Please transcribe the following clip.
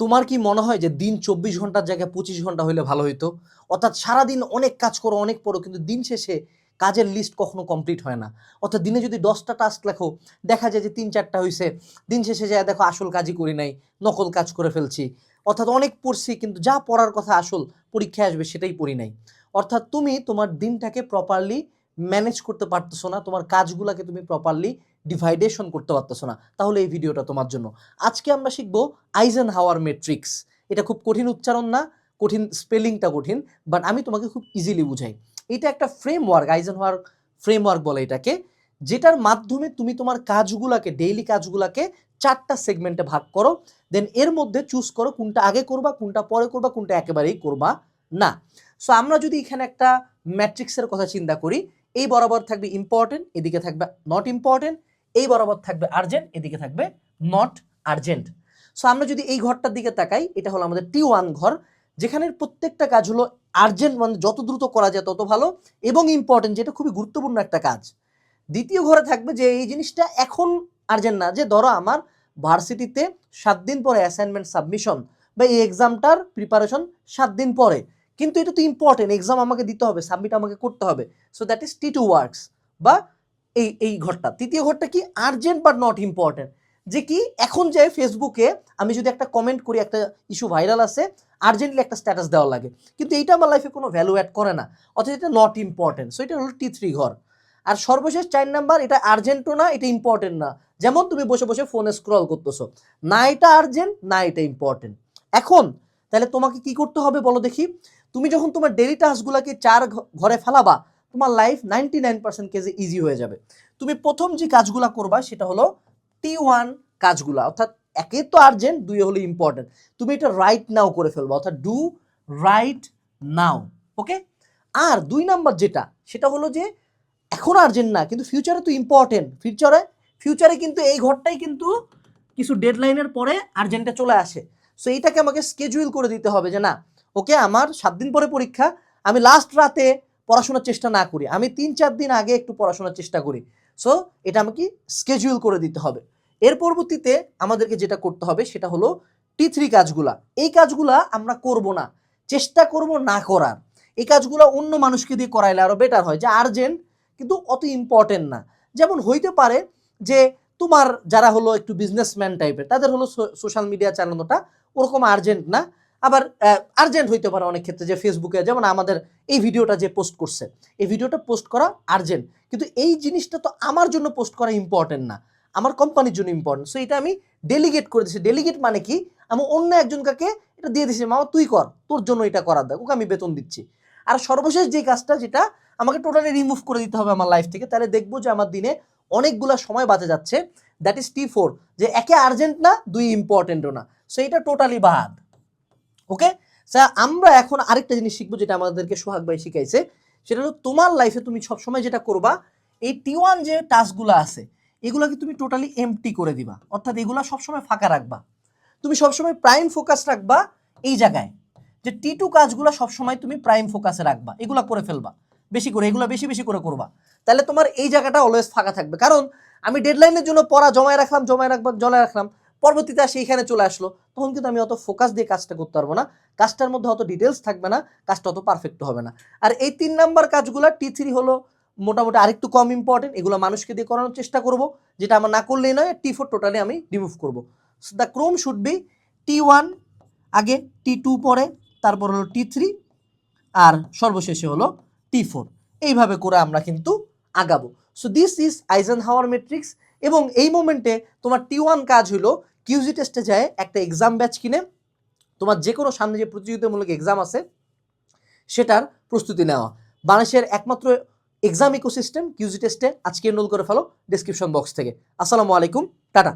তোমার কি মনে হয় যে দিন 24 ঘন্টার জায়গায় 25 ঘন্টা হইলে ভালো হইতো? অর্থাৎ সারাদিন অনেক কাজ করো, অনেক পড়ো, কিন্তু দিন শেষে কাজের লিস্ট কখনো কমপ্লিট হয় না। অর্থাৎ দিনে যদি 10টা টাস্ক লেখো, দেখা যায় যে 3-4টা হইছে, দিন শেষে যায় দেখো আসল কাজই করি নাই, নকল কাজ করে ফেলছি। অর্থাৎ অনেক পড়ছি কিন্তু যা পড়ার কথা আসল পরীক্ষায় আসবে সেটাই পড়ি নাই। অর্থাৎ তুমি তোমার দিনটাকে প্রপারলি ম্যানেজ করতে পারতেছো না, তোমার কাজগুলোকে তুমি প্রপারলি ডিভাইডেশন করতে পারতেছো না। তাহলে এই ভিডিওটা তোমার জন্য। আজকে আমরা শিখবো আইজেনহাওয়ার ম্যাট্রিক্স। এটা খুব কঠিন উচ্চারণ না, কঠিন স্পেলিংটা কঠিন, বাট আমি তোমাকে খুব ইজিলি বুঝাই। এটা একটা ফ্রেমওয়ার্ক, আইজেনহাওয়ার ফ্রেমওয়ার্ক বলে এটাকে, যেটার মাধ্যমে তুমি তোমার কাজগুলাকে, ডেইলি কাজগুলাকে 4টা সেগমেন্টে ভাগ করো, দেন এর মধ্যে চুজ করো কোনটা আগে করবা, কোনটা পরে করবা, কোনটা একেবারেই করবা না। সো আমরা যদি এখানে একটা ম্যাট্রিক্সের কথা চিন্তা করি, এই বরাবর থাকবে ইম্পর্টেন্ট, এদিকে থাকবে নট ইম্পর্টেন্ট, এই বরাবর থাকবে আর্জেন্ট, এদিকে থাকবে নট আর্জেন্ট। সো আমরা যদি এই ঘরটার দিকে তাকাই, এটা হলো আমাদের T1 ঘর, যেখানে প্রত্যেকটা কাজ হলো আর্জেন্ট, মানে যত দ্রুত করা যায় তত ভালো, এবং ইম্পর্টেন্ট, যেটা খুবই গুরুত্বপূর্ণ একটা কাজ। দ্বিতীয় ঘরে থাকবে যে এই জিনিসটা এখন আর্জেন্ট না, যে ধরো আমার ভার্সিটিতে 7 দিন পরে অ্যাসাইনমেন্ট সাবমিশন, বা এই এক্সামটার প্রিপারেশন 7 দিন পরে, কিন্তু এটা তো ইম্পর্টেন্ট, এক্সাম আমাকে দিতে হবে, সাবমিট আমাকে করতে হবে। So that is T2 works, বা এই ঘরটা। তৃতীয় ঘরটা কি? আর্জেন্ট বাট নট ইম্পর্টেন্ট, যে কি এখন যে ফেসবুকে আমি যদি একটা কমেন্ট করি, একটা ইস্যু ভাইরাল আছে, আর্জেন্টলি একটা স্ট্যাটাস দেওয়া লাগে, কিন্তু এইটা আমার লাইফে কোনো ভ্যালু অ্যাড করে না, অথচ এটা নট ইম্পর্টেন্ট। সো এটা হলো T3 ঘর। আর সর্বশেষ 4 নাম্বার, এটা আর্জেন্টও না, এটা ইম্পর্টেন্ট না। যেমন তুমি বসে বসে ফোনে স্ক্রল করতেছো, না এটা আর্জেন্ট, না এটা ইম্পর্টেন্ট। এখন তাহলে তোমাকে কি করতে হবে বলো দেখি? তুমি যখন তোমার ডেইলি টাস্কগুলোকে 4 ঘরে ফেলাবা, তোমার লাইফ 99% কেসে ইজি হয়ে যাবে। তুমি প্রথম যে কাজগুলো করবা সেটা হলো T1 কাজগুলা, অর্থাৎ একে তো আর্জেন্ট, 2 হলো ইম্পর্টেন্ট। তুমি এটা রাইট নাও করে ফেলবা, অর্থাৎ ডু রাইট নাও। ওকে। আর 2 নাম্বার যেটা, সেটা হলো যে এখন আর্জেন্ট না, কিন্তু ফিউচারে তো ইম্পর্টেন্ট। ফিউচারে কিন্তু এই ঘরটাই কিন্তু কিছু ডেডলাইনের পরে আর্জেন্টে চলে আসে। সো এইটাকে আমাকে স্কেজুয়েল করে দিতে হবে যে না, ওকে, আমার 7 দিন পরে পরীক্ষা, আমি লাস্ট রাতে পড়াশোনার চেষ্টা না করি, আমি 3-4 দিন আগে একটু পড়াশোনার চেষ্টা করি। সো এটা আমাকে স্কেজুয়েল করে দিতে হবে। এর পরবর্তীতে আমাদেরকে যেটা করতে হবে সেটা হলো T3 কাজগুলা। এই কাজগুলা আমরা করব না, চেষ্টা করব না করার। এই কাজগুলো অন্য মানুষকে দিয়ে করাইলে আরো বেটার হয়, যে আর্জেন্ট কিন্তু অত ইম্পর্টেন্ট না। যেমন হইতে পারে যে তোমার যারা হলো একটু বিজনেসম্যান টাইপের, তাদের হলো সোশ্যাল মিডিয়া চালানোটা ওরকম আর্জেন্ট না। আবার আর্জেন্ট হইতে পারে অনেক ক্ষেত্রে, যে ফেসবুকে যেমন আমাদের এই ভিডিওটা যে পোস্ট করছে, এই ভিডিওটা পোস্ট করা আর্জেন্ট, কিন্তু এই জিনিসটা তো আমার জন্য পোস্ট করা ইম্পর্টেন্ট না, আমার কোম্পানির জন্য ইম্পর্টেন্ট। সো এটা আমি ডেলিগেট করে দিচ্ছি। ডেলিগেট মানে কি? আমি অন্য একজনকে এটা দিয়ে দিচ্ছি, মামা তুই কর, তোর জন্য এটা করার দেখ, ওকে আমি বেতন দিচ্ছি। আর সর্বশেষ যে কাজটা, যেটা আমাকে টোটালি রিমুভ করে দিতে হবে আমার লাইফ থেকে, তাহলে দেখবো যে আমার দিনে অনেকগুলো সময় বাঁচা যাচ্ছে। দ্যাট ইজ T4, যে একে আর্জেন্ট না, 2 ইম্পর্টেন্টও না। সো এটা টোটালি বাদ। ওকে স্যার, আমরা এখন আরেকটা জিনিস শিখবো, যেটা আমাদেরকে সোহাগ ভাই শিখাইছে। সেটা হলো তোমার লাইফে তুমি সবসময় যেটা করবা, এই T1 যে টাস্কগুলো আছে, এগুলোকে তুমি টোটালি এমটি করে দিবা, অর্থাৎ এগুলা সবসময় ফাঁকা রাখবা। তুমি সবসময় প্রাইম ফোকাস রাখবা এই জায়গায়, যে T2 কাজগুলো সবসময় তুমি প্রাইম ফোকাসে রাখবা, এগুলা করে ফেলবা বেশি করে, এগুলো বেশি বেশি করে করবা। তাহলে তোমার এই জায়গাটা অলওয়েজ ফাঁকা থাকবে। কারণ আমি ডেডলাইনের জন্য পড়া জমায় রাখলাম, পরবর্তীতে আসে এখানে চলে আসলো, তখন কিন্তু আমি অত ফোকাস দিয়ে কাজটা করতে পারবো না, কাজটার মধ্যে অত ডিটেলস থাকবে না, কাজটা অত পারফেক্ট হবে না। আর এই 3 নাম্বার কাজগুলো T3 হলো মোটামুটি আরেকটু কম ইম্পর্টেন্ট, এগুলো মানুষকে দিয়ে করানোর চেষ্টা করব, যেটা আমার না করলেই নয়। T4 টোটালি আমি রিমুভ করবো। So the Chrome should be T1 আগে, T2 পরে, তারপর হলো T3, আর সর্বশেষে হলো T4। এইভাবে করে আমরা কিন্তু আগাবো। So this is Eisenhower matrix. এবং এই মোমেন্টে তোমার T1 কাজ হলো কিউজি টেস্টে যায় একটা এক্সাম ব্যাচ কিনে তোমার যে কোনো সামনে যে প্রতিযোগিতামূলক এক্সাম আছে সেটার প্রস্তুতি নেওয়া। বাংলাদেশের একমাত্র এক্সাম ইকোসিস্টেম কিউজি টেস্টে আজকে এনরোল করে ফেলো ডেসক্রিপশন বক্স থেকে। আসসালামু আলাইকুম, টাটা।